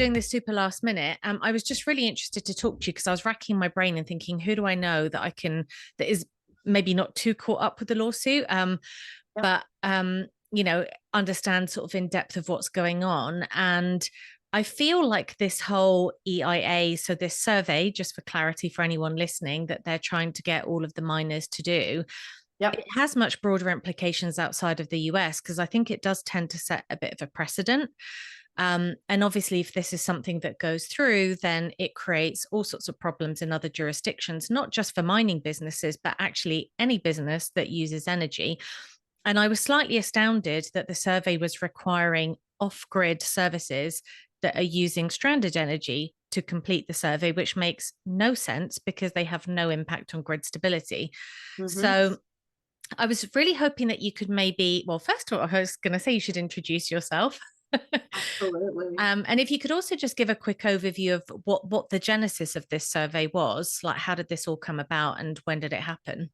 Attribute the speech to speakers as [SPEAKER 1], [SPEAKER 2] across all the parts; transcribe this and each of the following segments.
[SPEAKER 1] doing this super last minute. I was just really interested to talk to you because I was racking my brain and thinking, who do I know that is maybe not too caught up with the lawsuit,
[SPEAKER 2] Yep.
[SPEAKER 1] but understand sort of in depth of what's going on. And I feel like this whole EIA, so this survey, just for clarity for anyone listening, that they're trying to get all of the miners to do, it
[SPEAKER 2] Yep.
[SPEAKER 1] has much broader implications outside of the US because I think it does tend to set a bit of a precedent. And obviously, if this is something that goes through, then it creates all sorts of problems in other jurisdictions, not just for mining businesses, but actually any business that uses energy. And I was slightly astounded that the survey was requiring off grid services that are using stranded energy to complete the survey, which makes no sense because they have no impact on grid stability.
[SPEAKER 2] Hmm.
[SPEAKER 1] So I was really hoping that you could maybe, well, first of all, I was going to say you should introduce yourself.
[SPEAKER 2] Absolutely.
[SPEAKER 1] And if you could also just give a quick overview of what the genesis of this survey was, like how did this all come about and when did it happen?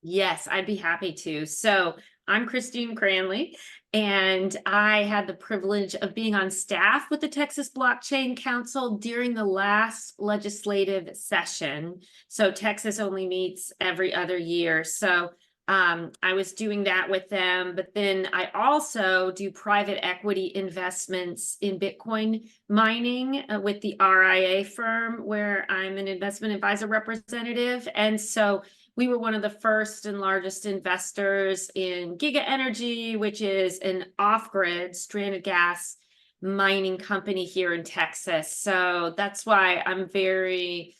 [SPEAKER 2] Yes, I'd be happy to. So I'm Kristine Cranley, and I had the privilege of being on staff with the Texas Blockchain Council during the last legislative session. So Texas only meets every other year. So I was doing that with them, but then I also do private equity investments in Bitcoin mining with the RIA firm, where I'm an investment advisor representative. And so we were one of the first and largest investors in Giga Energy, which is an off-grid stranded gas mining company here in Texas. So that's why I'm very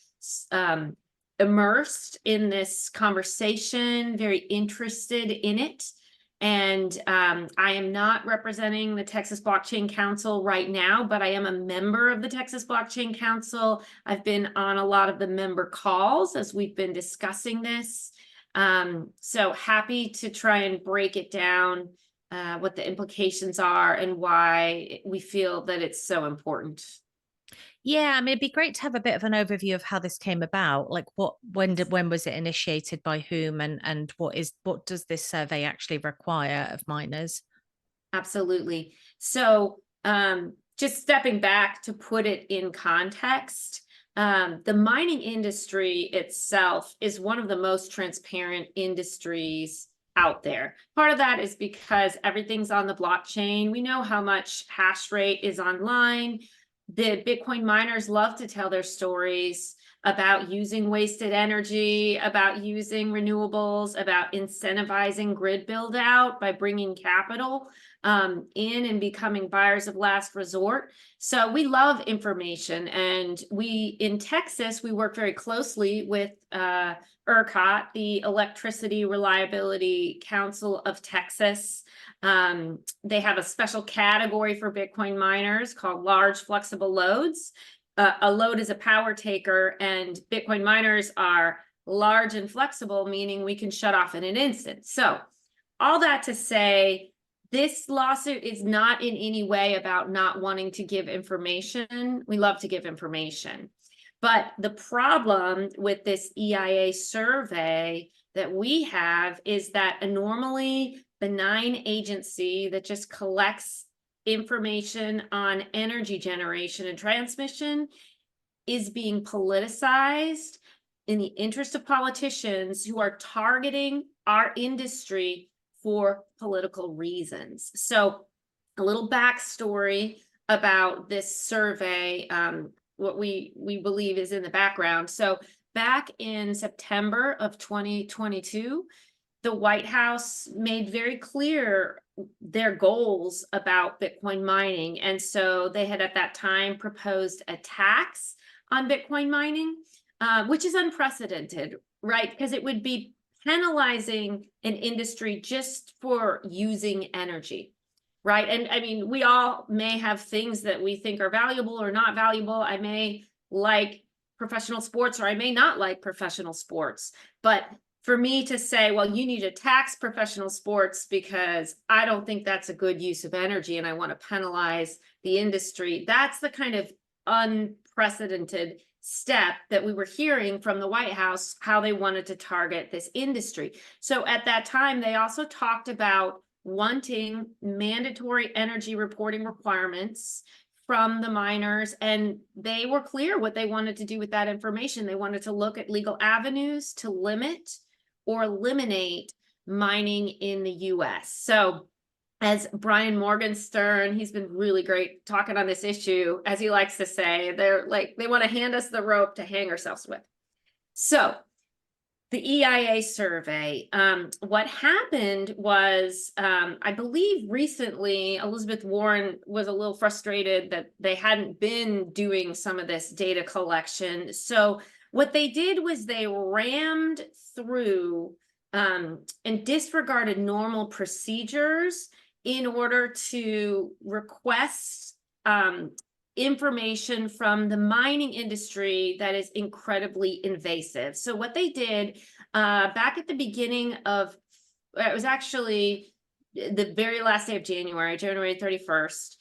[SPEAKER 2] immersed in this conversation, very interested in it. And I am not representing the Texas Blockchain Council right now, but I am a member of the Texas Blockchain Council. I've been on a lot of the member calls as we've been discussing this. So happy to try and break it down, what the implications are and why we feel that it's so important.
[SPEAKER 1] Yeah, I mean, it'd be great to have a bit of an overview of how this came about. Like when was it initiated by whom and what does this survey actually require of miners?
[SPEAKER 2] Absolutely. So, just stepping back to put it in context, the mining industry itself is one of the most transparent industries out there. Part of that is because everything's on the blockchain. We know how much hash rate is online. The Bitcoin miners love to tell their stories about using wasted energy, about using renewables, about incentivizing grid build out by bringing capital in and becoming buyers of last resort. So we love information, and we in Texas we work very closely with ERCOT, the Electricity Reliability Council of Texas. They have a special category for Bitcoin miners called large flexible loads. A load is a power taker, and Bitcoin miners are large and flexible, meaning we can shut off in an instant. So all that to say, this lawsuit is not in any way about not wanting to give information. We love to give information. But the problem with this EIA survey that we have is that a normally benign agency that just collects information on energy generation and transmission is being politicized in the interest of politicians who are targeting our industry for political reasons. So a little backstory about this survey, what we believe is in the background. So back in September of 2022, the White House made very clear their goals about Bitcoin mining. And so they had at that time proposed a tax on Bitcoin mining, which is unprecedented, right? Because it would be penalizing an industry just for using energy, right? And I mean, we all may have things that we think are valuable or not valuable. I may like professional sports or I may not like professional sports, but for me to say, well, you need to tax professional sports because I don't think that's a good use of energy and I want to penalize the industry, that's the kind of unprecedented step that we were hearing from the White House, how they wanted to target this industry. So at that time, they also talked about wanting mandatory energy reporting requirements from the miners, and they were clear what they wanted to do with that information. They wanted to look at legal avenues to limit or eliminate mining in the US. So as Brian Morgenstern, he's been really great talking on this issue, as he likes to say, they're like, they want to hand us the rope to hang ourselves with. So the EIA survey, what happened was, I believe recently Elizabeth Warren was a little frustrated that they hadn't been doing some of this data collection. So what they did was they rammed through and disregarded normal procedures in order to request information from the mining industry that is incredibly invasive. So what they did back at the beginning of, it was actually the very last day of January, January 31st,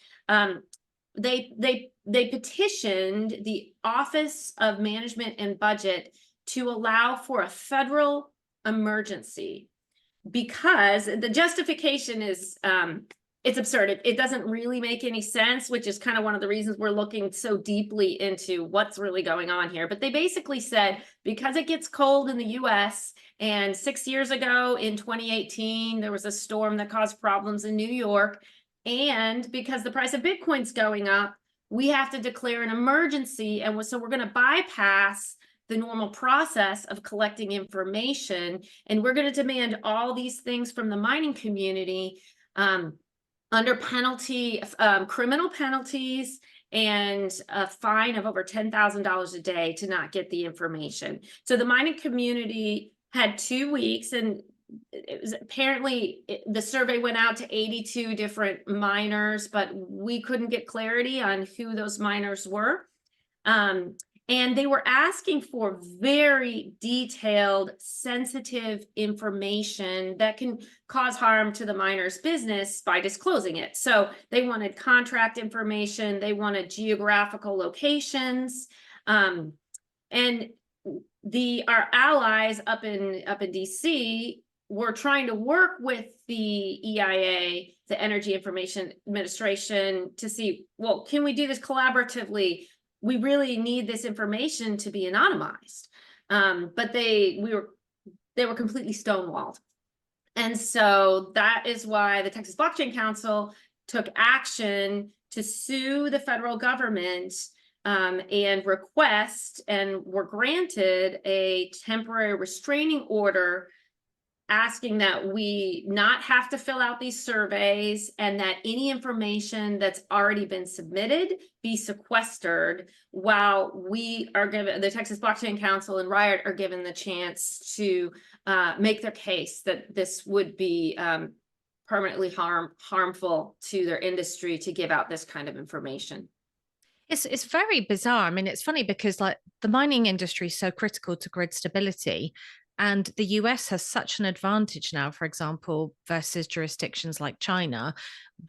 [SPEAKER 2] they petitioned the Office of Management and Budget to allow for a federal emergency, because the justification is it's absurd. It doesn't really make any sense, which is kind of one of the reasons we're looking so deeply into what's really going on here. But they basically said, because it gets cold in the US, and 6 years ago in 2018, there was a storm that caused problems in New York, and because the price of Bitcoin's going up, we have to declare an emergency. And so we're going to bypass the normal process of collecting information, and we're going to demand all these things from the mining community under penalty, criminal penalties, and a fine of over $10,000 a day to not get the information. So the mining community had 2 weeks, and it was apparently the survey went out to 82 different miners, but we couldn't get clarity on who those miners were. And they were asking for very detailed, sensitive information that can cause harm to the miner's business by disclosing it. So they wanted contract information, they wanted geographical locations, and our allies up in DC were trying to work with the EIA, the Energy Information Administration, to see, well, can we do this collaboratively? We really need this information to be anonymized. But they were completely stonewalled. And so that is why the Texas Blockchain Council took action to sue the federal government and request, and were granted, a temporary restraining order asking that we not have to fill out these surveys, and that any information that's already been submitted be sequestered while we are given, the Texas Blockchain Council and Riot are given the chance to make their case that this would be permanently harmful to their industry to give out this kind of information.
[SPEAKER 1] It's very bizarre. I mean, it's funny because like the mining industry is so critical to grid stability. And the US has such an advantage now, for example, versus jurisdictions like China,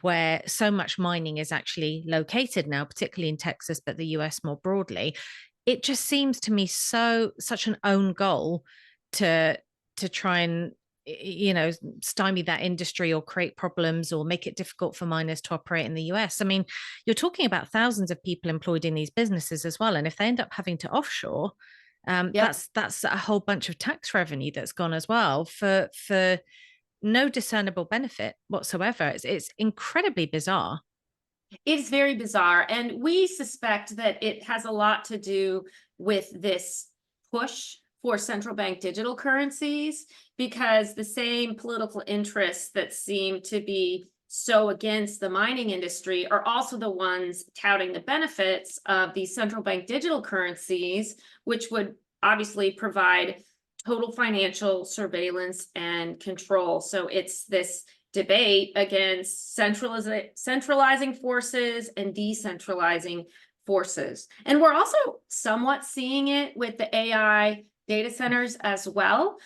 [SPEAKER 1] where so much mining is actually located now, particularly in Texas, but the US more broadly. It just seems to me such an own goal to try and stymie that industry or create problems or make it difficult for miners to operate in the US. I mean, you're talking about thousands of people employed in these businesses as well, and if they end up having to offshore,
[SPEAKER 2] Yep.
[SPEAKER 1] that's a whole bunch of tax revenue that's gone as well for no discernible benefit whatsoever. It's incredibly bizarre.
[SPEAKER 2] It's very bizarre, and we suspect that it has a lot to do with this push for central bank digital currencies, because the same political interests that seem to be so against the mining industry are also the ones touting the benefits of these central bank digital currencies, which would obviously provide total financial surveillance and control. So it's this debate against centralizing forces and decentralizing forces. And we're also somewhat seeing it with the AI data centers as well.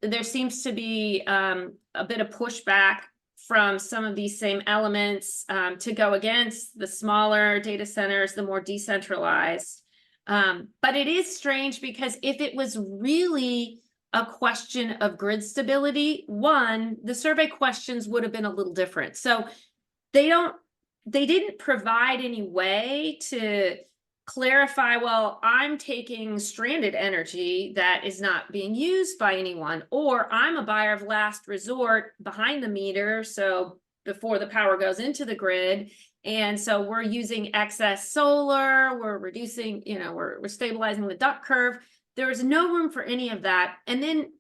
[SPEAKER 2] There seems to be a bit of pushback from some of these same elements to go against the smaller data centers, the more decentralized. But it is strange, because if it was really a question of grid stability, one, the survey questions would have been a little different. So they don't they didn't provide any way to clarify, well, I'm taking stranded energy that is not being used by anyone, or I'm a buyer of last resort behind the meter. So before the power goes into the grid. And so we're using excess solar, we're reducing, we're stabilizing the duck curve. There was no room for any of that. And then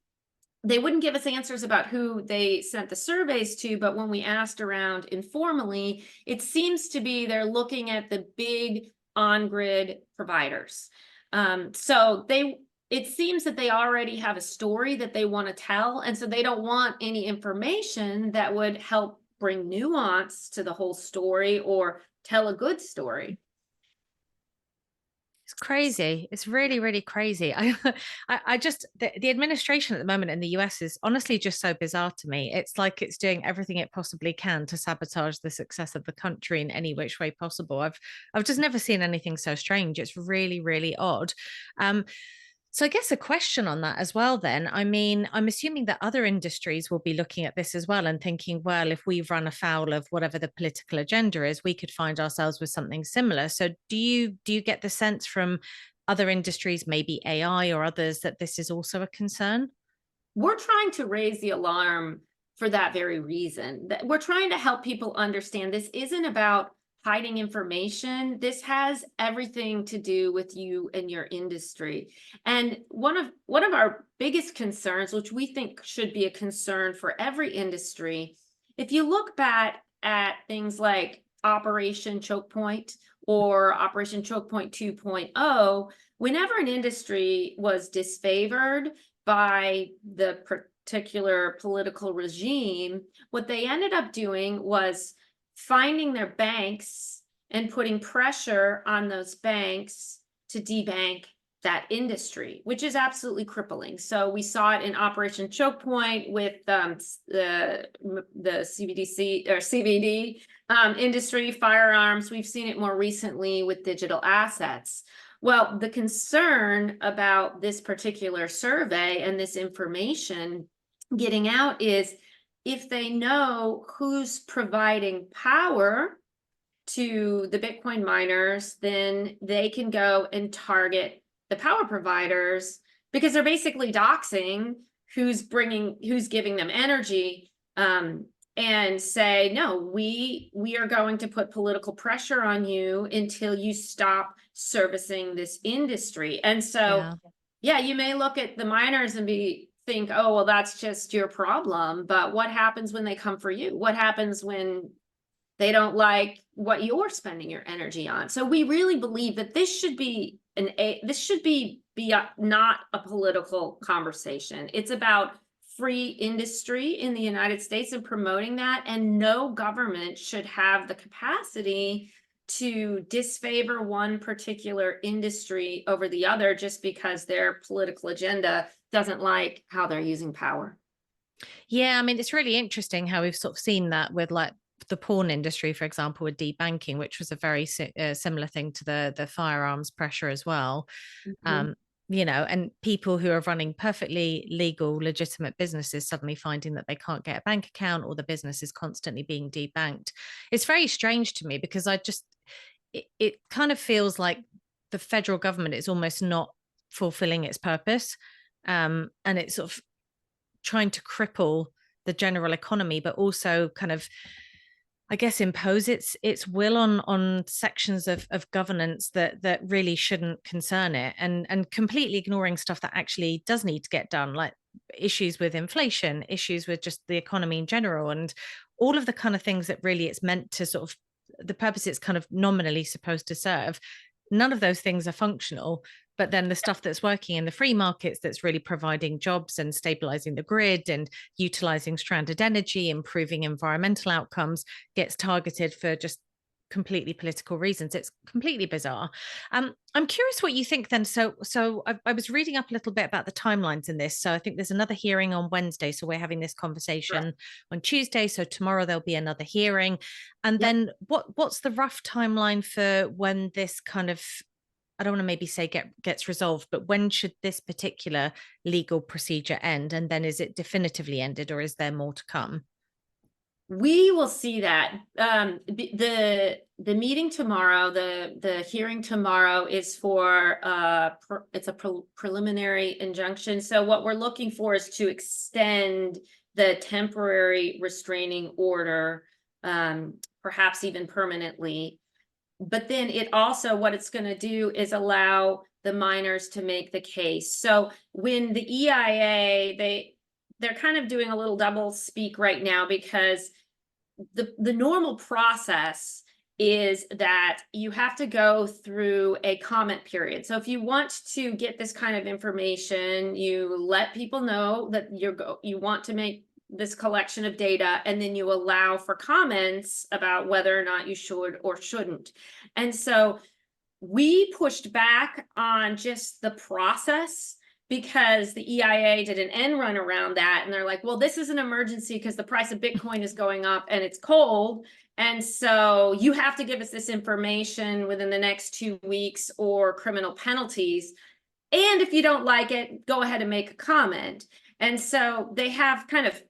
[SPEAKER 2] they wouldn't give us answers about who they sent the surveys to, but when we asked around informally, it seems to be they're looking at the big on-grid providers. So it seems that they already have a story that they want to tell, and so they don't want any information that would help bring nuance to the whole story or tell a good story.
[SPEAKER 1] It's crazy. It's really, really crazy. I just the administration at the moment in the US is honestly just so bizarre to me. It's like it's doing everything it possibly can to sabotage the success of the country in any which way possible. I've just never seen anything so strange. It's really, really odd. So I guess a question on that as well, then. I mean, I'm assuming that other industries will be looking at this as well and thinking, well, if we run afoul of whatever the political agenda is, we could find ourselves with something similar. So do you get the sense from other industries, maybe AI or others, that this is also a concern?
[SPEAKER 2] We're trying to raise the alarm for that very reason. That we're trying to help people understand this isn't about hiding information. This has everything to do with you and your industry. And one of our biggest concerns, which we think should be a concern for every industry, if you look back at things like Operation Choke Point or Operation Choke Point 2.0, whenever an industry was disfavored by the particular political regime, what they ended up doing was finding their banks and putting pressure on those banks to debank that industry, which is absolutely crippling. So we saw it in Operation Choke Point with the CBDC or CBD industry, firearms. We've seen it more recently with digital assets. Well, the concern about this particular survey and this information getting out is if they know who's providing power to the Bitcoin miners, then they can go and target the power providers because they're basically doxing who's giving them energy, and say, no, we are going to put political pressure on you until you stop servicing this industry. And so, yeah, you may look at the miners and think, oh, well, that's just your problem. But what happens when they come for you? What happens when they don't like what you're spending your energy on? So we really believe that this should be not a political conversation. It's about free industry in the United States and promoting that, and no government should have the capacity to disfavor one particular industry over the other just because their political agenda doesn't like how they're using power.
[SPEAKER 1] Yeah, I mean, it's really interesting how we've sort of seen that with like the porn industry, for example, with debanking, which was a very similar thing to the firearms pressure as well.
[SPEAKER 2] Mm-hmm.
[SPEAKER 1] And people who are running perfectly legal, legitimate businesses suddenly finding that they can't get a bank account or the business is constantly being debanked. It's very strange to me because it kind of feels like the federal government is almost not fulfilling its purpose. And it's sort of trying to cripple the general economy, but also kind of, I guess, impose its will on sections of governance that really shouldn't concern it, and completely ignoring stuff that actually does need to get done, like issues with inflation, issues with just the economy in general, and all of the kind of things that really it's meant to sort of the purpose it's kind of nominally supposed to serve. None of those things are functional. But then the stuff that's working in the free markets that's really providing jobs and stabilizing the grid and utilizing stranded energy, improving environmental outcomes, gets targeted for just completely political reasons. It's completely bizarre. I'm curious what you think then. So I was reading up a little bit about the timelines in this. So I think there's another hearing on Wednesday. So we're having this conversation on Tuesday. So tomorrow there'll be another hearing. And then what's the rough timeline for when this kind of, I don't want to maybe say gets resolved, but when should this particular legal procedure end? And then is it definitively ended or is there more to come?
[SPEAKER 2] We will see that. The meeting tomorrow, the hearing tomorrow is for it's a preliminary injunction. So what we're looking for is to extend the temporary restraining order, perhaps even permanently. But then it also, what it's going to do is allow the miners to make the case. So when the EIA, they're kind of doing a little double speak right now, because the normal process is that you have to go through a comment period. So if you want to get this kind of information, you let people know that you want to make this collection of data, and then you allow for comments about whether or not you should or shouldn't. And so we pushed back on just the process, because the EIA did an end run around that. And they're like, well, this is an emergency because the price of Bitcoin is going up and it's cold. And so you have to give us this information within the next 2 weeks or criminal penalties. And if you don't like it, go ahead and make a comment. And so they have kind of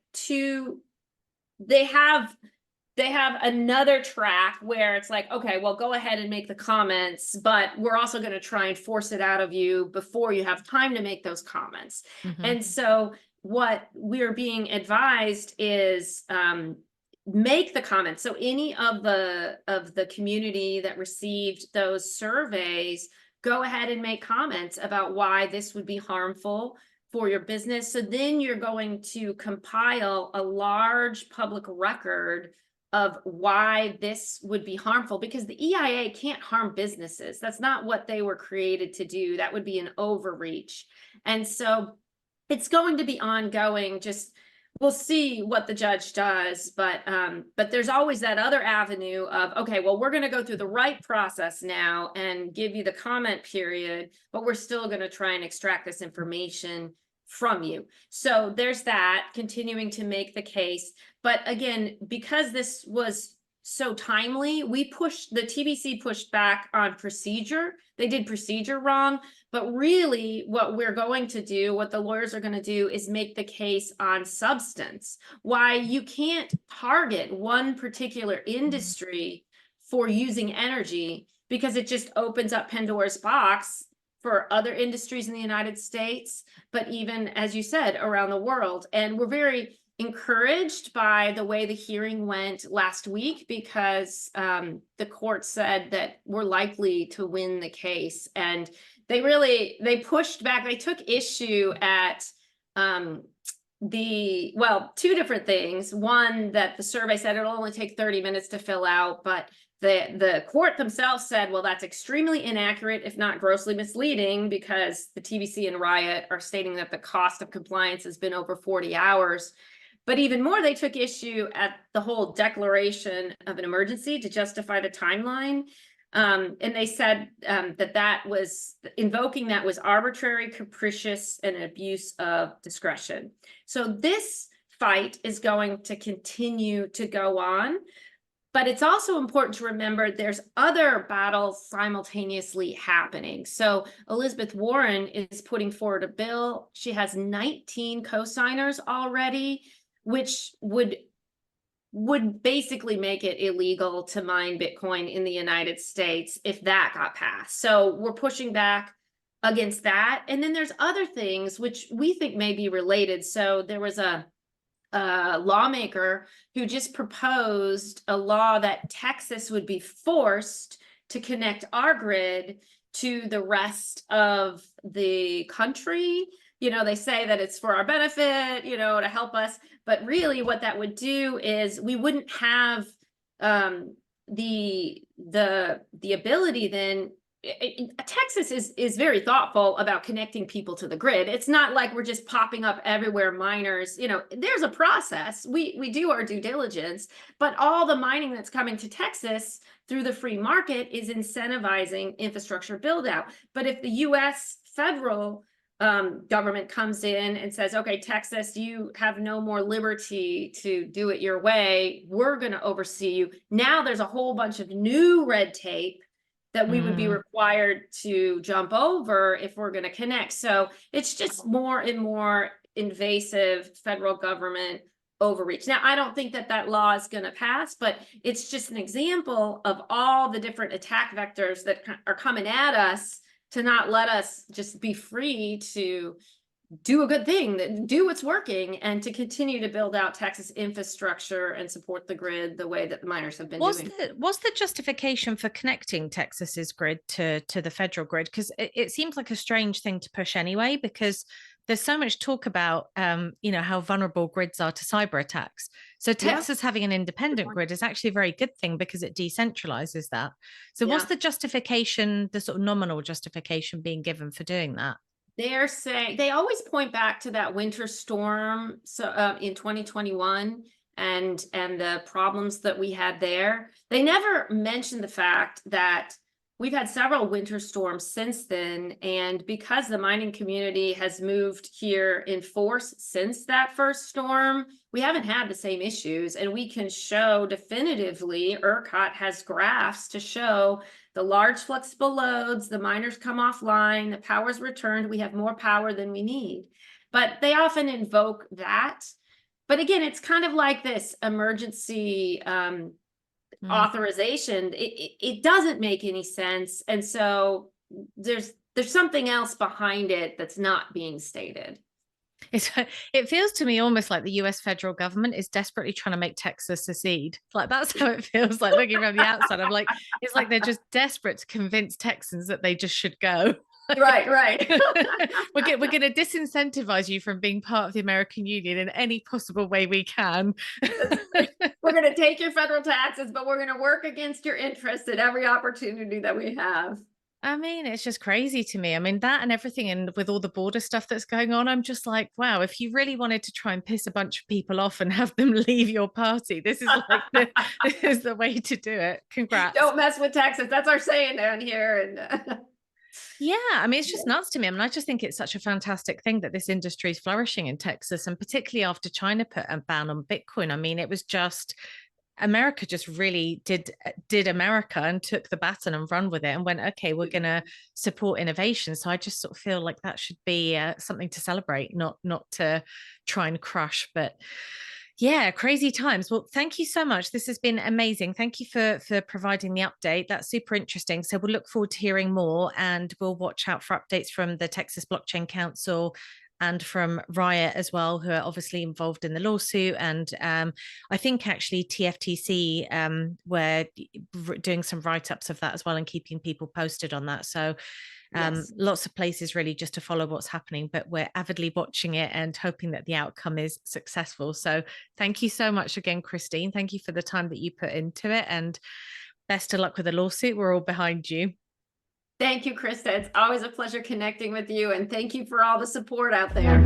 [SPEAKER 2] they have another track where it's like, okay, well, go ahead and make the comments, but we're also going to try and force it out of you before you have time to make those comments. And so what we're being advised is make the comments. So any of the community that received those surveys, go ahead and make comments about why this would be harmful for your business. So then you're going to compile a large public record of why this would be harmful, because the EIA can't harm businesses. That's not what they were created to do. That would be an overreach. And so it's going to be ongoing. Just we'll see what the judge does, but there's always that other avenue of, okay, well, we're going to go through the right process now and give you the comment period, but we're still going to try and extract this information from you. So there's that, continuing to make the case. But again, because this was so timely, the TBC pushed back on procedure. They did procedure wrong, but really what we're going to do, what the lawyers are going to do, is make the case on substance. Why you can't target one particular industry for using energy, because it just opens up Pandora's box for other industries in the United States, but even, as you said, around the world. And we're very encouraged by the way the hearing went last week, because the court said that we're likely to win the case. And they pushed back. They took issue at two different things. One, that the survey said it'll only take 30 minutes to fill out, but the court themselves said, well, that's extremely inaccurate, if not grossly misleading, because the TBC and Riot are stating that the cost of compliance has been over 40 hours. But even more, they took issue at the whole declaration of an emergency to justify the timeline. And they said that was invoking that was arbitrary, capricious, and an abuse of discretion. So this fight is going to continue to go on. But it's also important to remember there's other battles simultaneously happening. So Elizabeth Warren is putting forward a bill. She has 19 co-signers already, which would basically make it illegal to mine Bitcoin in the United States if that got passed. So we're pushing back against that. And then there's other things which we think may be related. So there was a lawmaker who just proposed a law that Texas would be forced to connect our grid to the rest of the country. They say that it's for our benefit, to help us. But really what that would do is we wouldn't have the ability then. Texas is very thoughtful about connecting people to the grid. It's not like we're just popping up everywhere miners. There's a process. We do our due diligence, but all the mining that's coming to Texas through the free market is incentivizing infrastructure build out. But if the U.S. federal government comes in and says, okay, Texas, you have no more liberty to do it your way, we're going to oversee you. Now there's a whole bunch of new red tape that we would be required to jump over if we're going to connect. So it's just more and more invasive federal government overreach. Now, I don't think that that law is going to pass, but it's just an example of all the different attack vectors that are coming at us to not let us just be free to do a good thing, do what's working, and to continue to build out Texas infrastructure and support the grid the way that the miners have been doing.
[SPEAKER 1] What's the justification for connecting Texas's grid to the federal grid? Because it seems like a strange thing to push anyway, because there's so much talk about how vulnerable grids are to cyber attacks. So Texas having an independent grid is actually a very good thing because it decentralizes that. So what's the justification, the sort of nominal justification being given for doing that?
[SPEAKER 2] They're saying, they always point back to that winter storm in 2021 and the problems that we had there. They never mentioned the fact that we've had several winter storms since then, and because the mining community has moved here in force since that first storm, we haven't had the same issues, and we can show definitively, ERCOT has graphs to show the large flexible loads, the miners come offline, the power's returned, we have more power than we need. But they often invoke that. But again, it's kind of like this emergency authorization. It doesn't make any sense. And so there's something else behind it that's not being stated.
[SPEAKER 1] It feels to me almost like the US federal government is desperately trying to make Texas secede. Like, that's how it feels like looking from the outside. I'm like, it's like they're just desperate to convince Texans that they just should go.
[SPEAKER 2] Right.
[SPEAKER 1] We're going to disincentivize you from being part of the American Union in any possible way we can.
[SPEAKER 2] We're going to take your federal taxes, but we're going to work against your interests at every opportunity that we have.
[SPEAKER 1] I mean, it's just crazy to me. I mean, that and everything, and with all the border stuff that's going on, I'm just like, wow, if you really wanted to try and piss a bunch of people off and have them leave your party, this is like this is the way to do it. Congrats.
[SPEAKER 2] Don't mess with Texas. That's our saying down here. And
[SPEAKER 1] yeah, I mean, it's just nuts to me. I mean, I just think it's such a fantastic thing that this industry is flourishing in Texas, and particularly after China put a ban on Bitcoin. I mean, it was just America just really did America and took the baton and run with it and went, okay, we're going to support innovation. So I just sort of feel like that should be something to celebrate, not to try and crush. But yeah, crazy times. Well, thank you so much. This has been amazing. Thank you for providing the update. That's super interesting. So we'll look forward to hearing more, and we'll watch out for updates from the Texas Blockchain Council and from Riot as well, who are obviously involved in the lawsuit. And I think actually TFTC were doing some write-ups of that as well and keeping people posted on that. So lots of places really just to follow what's happening, but we're avidly watching it and hoping that the outcome is successful. So thank you so much again, Kristine. Thank you for the time that you put into it, and best of luck with the lawsuit. We're all behind you.
[SPEAKER 2] Thank you, Krista. It's always a pleasure connecting with you, and thank you for all the support out there.